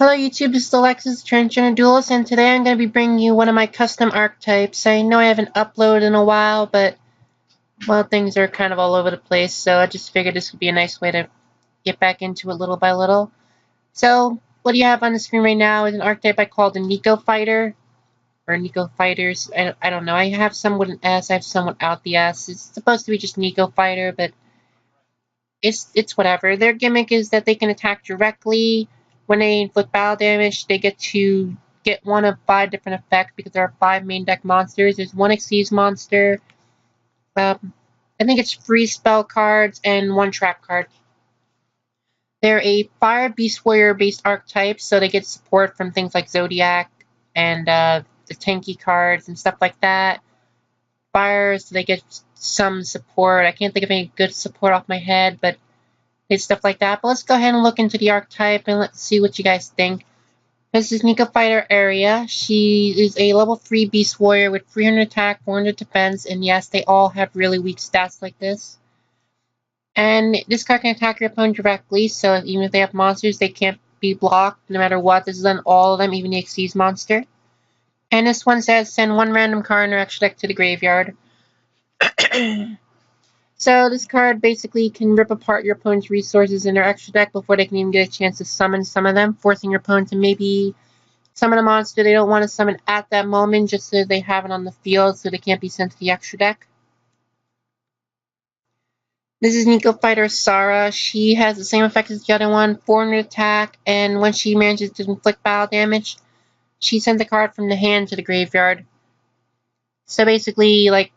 Hello YouTube, this is Alexis, transgender duelist, and today I'm going to be bringing you one of my custom archetypes. I know I haven't uploaded in a while, but, well, things are kind of all over the place, so I just figured this would be a nice way to get back into it little by little. So, what you have on the screen right now is an archetype I call the Neko Fighter, or Neko Fighters, I don't know. I have some with an S, I have some without the S. It's supposed to be just Neko Fighter, but it's whatever. Their gimmick is that they can attack directly. When they inflict battle damage, they get to get one of 5 different effects because there are 5 main deck monsters. There's 1 Exceeds monster, I think it's 3 spell cards, and 1 trap card. They're a Fire Beast Warrior based archetype, so they get support from things like Zodiac and the tanky cards and stuff like that. Fire, so they get some support. I can't think of any good support off my head, but it's stuff like that. But let's go ahead and look into the archetype and let's see what you guys think. This is Neko Fighter Area. She is a level 3 Beast Warrior with 300 attack, 400 defense, and yes, they all have really weak stats like this. And this card can attack your opponent directly, so even if they have monsters, they can't be blocked no matter what. This is on all of them, even the Exceeds monster. And this one says send 1 random card in your extra deck to the graveyard. So this card basically can rip apart your opponent's resources in their extra deck before they can even get a chance to summon some of them, forcing your opponent to maybe summon a monster they don't want to summon at that moment just so they have it on the field so they can't be sent to the extra deck. This is Neko Fighter Sara. She has the same effect as the other one, 400 attack, and when she manages to inflict battle damage, she sends a card from the hand to the graveyard. So basically, like,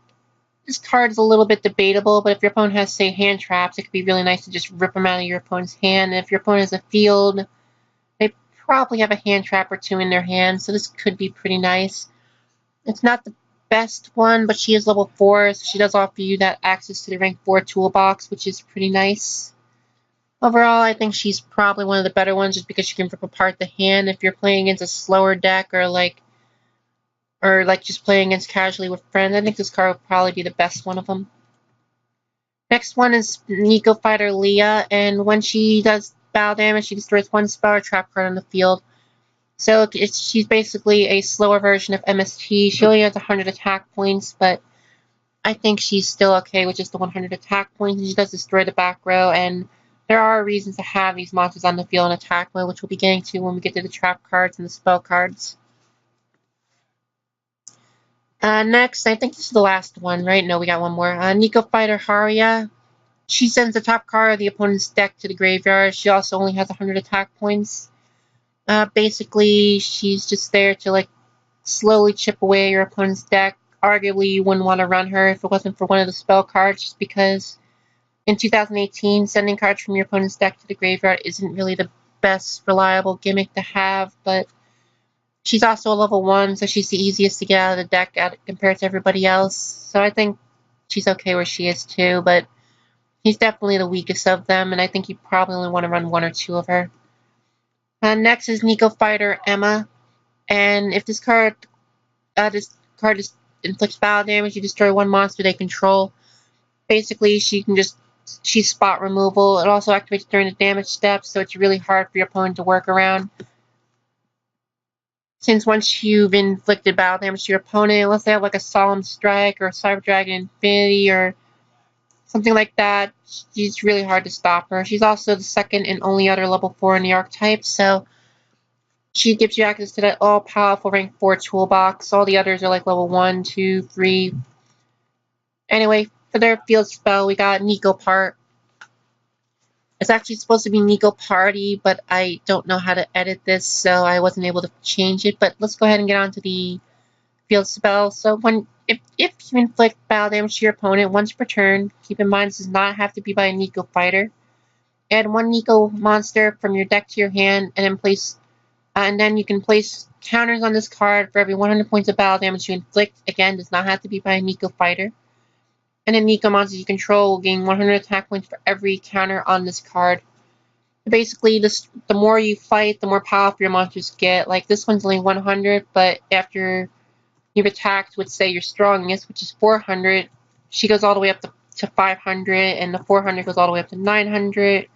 this card is a little bit debatable, but if your opponent has, say, hand traps, it could be really nice to just rip them out of your opponent's hand. And if your opponent has a field, they probably have a hand trap or 2 in their hand, so this could be pretty nice. It's not the best one, but she is level 4, so she does offer you that access to the rank 4 toolbox, which is pretty nice. Overall, I think she's probably one of the better ones just because she can rip apart the hand. If you're playing against a slower deck or just playing against casually with friends, I think this card would probably be the best one of them. Next one is Neko Fighter Leah, and when she does battle damage, she destroys 1 spell or trap card on the field. So she's basically a slower version of MST. She only has 100 attack points, but I think she's still okay with just the 100 attack points, and she does destroy the back row, and there are reasons to have these monsters on the field in attack mode, which we'll be getting to when we get to the trap cards and the spell cards. Next, I think this is the last one, right? No, we got one more. Neko Fighter Haria. She sends the top card of the opponent's deck to the graveyard. She also only has 100 attack points. Basically, she's just there to, like, slowly chip away your opponent's deck. Arguably, you wouldn't want to run her if it wasn't for one of the spell cards, just because in 2018, sending cards from your opponent's deck to the graveyard isn't really the best reliable gimmick to have, but she's also a level 1, so she's the easiest to get out of the deck compared to everybody else. So I think she's okay where she is too, but she's definitely the weakest of them, and I think you probably only want to run 1 or 2 of her. Next is Neko Fighter Emma, and if this card just inflicts battle damage, you destroy 1 monster they control. Basically, she's spot removal. It also activates during the damage step, so it's really hard for your opponent to work around. Since once you've inflicted battle damage to your opponent, unless they have like a Solemn Strike or a Cyber Dragon Infinity or something like that, it's really hard to stop her. She's also the second and only other level 4 in the archetype, so she gives you access to that all-powerful rank 4 toolbox. All the others are like level 1, 2, 3. Anyway, for their field spell, we got Neko Part. It's actually supposed to be Neko Party, but I don't know how to edit this, so I wasn't able to change it. But let's go ahead and get on to the field spell. So if you inflict battle damage to your opponent once per turn, keep in mind this does not have to be by a Neko Fighter. Add 1 Neko monster from your deck to your hand, and then you can place counters on this card for every 100 points of battle damage you inflict. Again, does not have to be by a Neko Fighter. And then Neko monsters you control will gain 100 attack points for every counter on this card. Basically, the more you fight, the more powerful your monsters get. Like, this one's only 100, but after you've attacked with, say, your strongest, which is 400, she goes all the way up to 500, and the 400 goes all the way up to 900.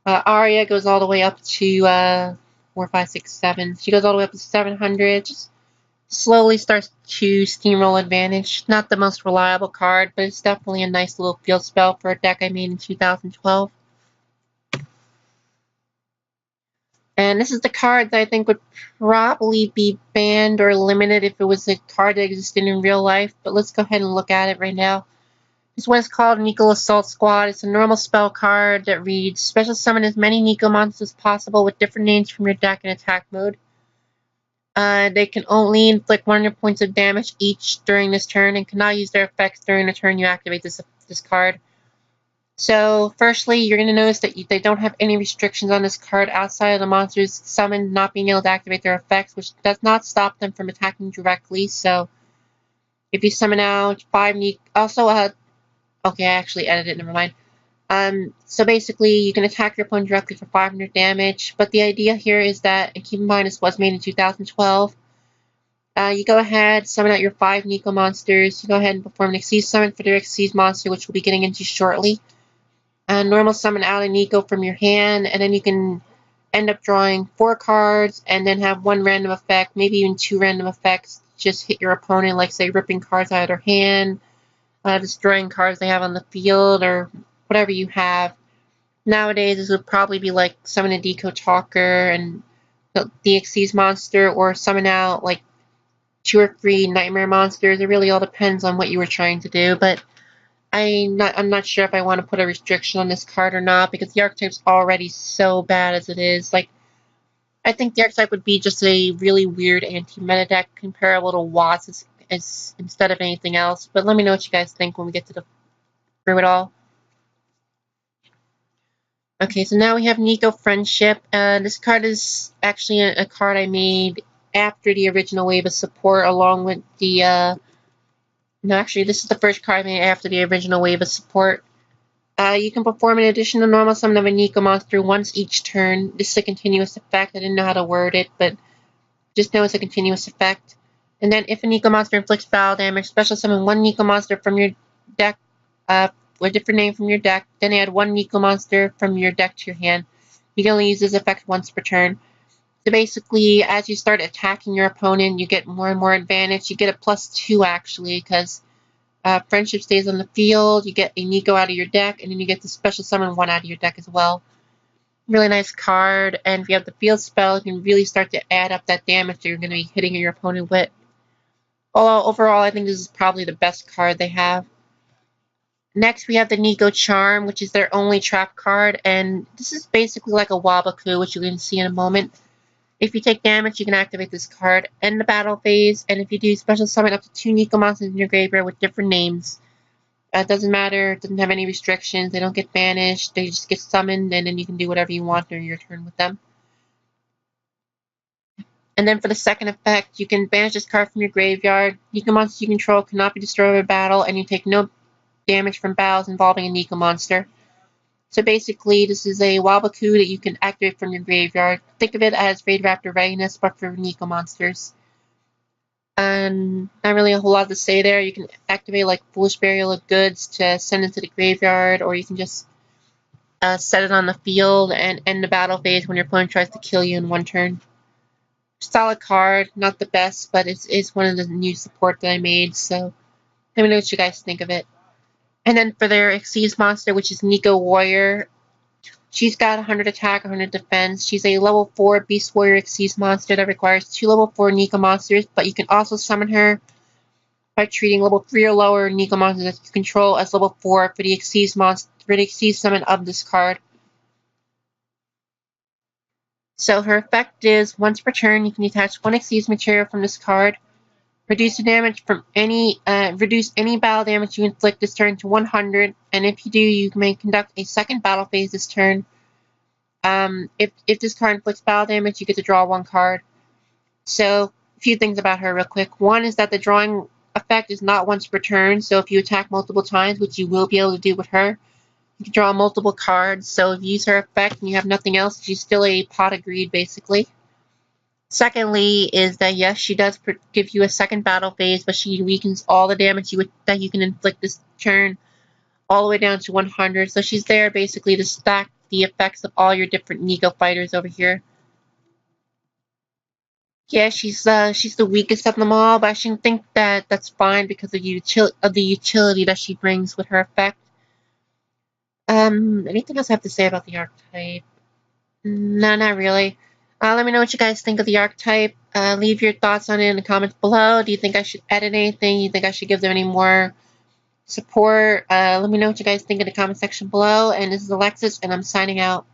Arya goes all the way up to 4, 5, 6, 7. She goes all the way up to 700. Just slowly starts to steamroll advantage. Not the most reliable card, but it's definitely a nice little field spell for a deck I made in 2012. And this is the card that I think would probably be banned or limited if it was a card that existed in real life. But let's go ahead and look at it right now. This one is called Neko Assault Squad. It's a normal spell card that reads, special summon as many Neko monsters as possible with different names from your deck in attack mode. They can only inflict 100 points of damage each during this turn and cannot use their effects during the turn you activate this card. So, firstly, you're going to notice that they don't have any restrictions on this card outside of the monsters summoned not being able to activate their effects, which does not stop them from attacking directly. So, if you summon out 5 Neko... Also, okay, I actually edited it, never mind. So basically, you can attack your opponent directly for 500 damage, but the idea here is that, and keep in mind this was made in 2012, you go ahead, summon out your 5 Neko monsters, you go ahead and perform an Exceed summon for their Exceed monster, which we'll be getting into shortly. Normal summon out a Neko from your hand, and then you can end up drawing 4 cards, and then have 1 random effect, maybe even 2 random effects, just hit your opponent, like say ripping cards out of their hand, destroying cards they have on the field, or whatever you have. Nowadays, this would probably be like summon a Deco Talker and the Exceed monster, or summon out like 2 or 3 Nightmare monsters. It really all depends on what you were trying to do, but I'm not sure if I want to put a restriction on this card or not, because the Archetype's already so bad as it is. Like, I think the Archetype would be just a really weird anti-meta deck comparable to Watts as instead of anything else. But let me know what you guys think when we get to through it all. Okay, so now we have Neko Friendship. This card is actually a card I made after the original wave of support, along with the no, actually, this is the first card I made after the original wave of support. You can perform an additional normal summon of a Neko monster once each turn. This is a continuous effect. I didn't know how to word it, but just know it's a continuous effect. And then if a Neko monster inflicts battle damage, special summon 1 Neko monster from your deck, with a different name from your deck, then add 1 Neko monster from your deck to your hand. You can only use this effect once per turn. So basically, as you start attacking your opponent, you get more and more advantage. You get a +2 actually, because Friendship stays on the field, you get a Neko out of your deck, and then you get to special summon 1 out of your deck as well. Really nice card, and if you have the field spell, you can really start to add up that damage that you're going to be hitting your opponent with. Overall, I think this is probably the best card they have. Next, we have the Neko Charm, which is their only trap card, and this is basically like a Wabaku, which you can see in a moment. If you take damage, you can activate this card, end the battle phase, and if you do, special summon up to 2 Neko monsters in your graveyard with different names. It doesn't matter, it doesn't have any restrictions, they don't get banished, they just get summoned, and then you can do whatever you want during your turn with them. And then for the second effect, you can banish this card from your graveyard. Neko monsters you control cannot be destroyed by battle, and you take no damage from battles involving a Neko monster. So basically, this is a Wabaku that you can activate from your graveyard. Think of it as Raid Raptor Readiness, but for Neko monsters. And not really a whole lot to say there. You can activate like Foolish Burial of Goods to send it to the graveyard, or you can just set it on the field and end the battle phase when your opponent tries to kill you in 1 turn. Solid card, not the best, but it's one of the new support that I made, so let me know what you guys think of it. And then for their Exceed monster, which is Neko Warrior, she's got 100 attack, 100 defense. She's a level 4 Beast Warrior Exceed monster that requires 2 level 4 Neko monsters, but you can also summon her by treating level 3 or lower Neko monsters that you control as level 4 for the Exceed summon of this card. So her effect is, once per turn, you can detach 1 Exceed material from this card. Reduce the damage from reduce any battle damage you inflict this turn to 100, and if you do, you may conduct a second battle phase this turn. If this card inflicts battle damage, you get to draw 1 card. So, a few things about her real quick. One is that the drawing effect is not once per turn, so if you attack multiple times, which you will be able to do with her, you can draw multiple cards. So if you use her effect and you have nothing else, she's still a pot of greed, basically. Secondly, is that yes, she does give you a second battle phase, but she weakens all the damage that you can inflict this turn all the way down to 100. So she's there basically to stack the effects of all your different Neko fighters over here. Yeah, she's the weakest of them all, but I shouldn't think that that's fine because of the utility that she brings with her effect. Anything else I have to say about the archetype? No, not really. Let me know what you guys think of the archetype. Leave your thoughts on it in the comments below. Do you think I should edit anything? You think I should give them any more support? Let me know what you guys think in the comment section below. And this is Alexis, and I'm signing out.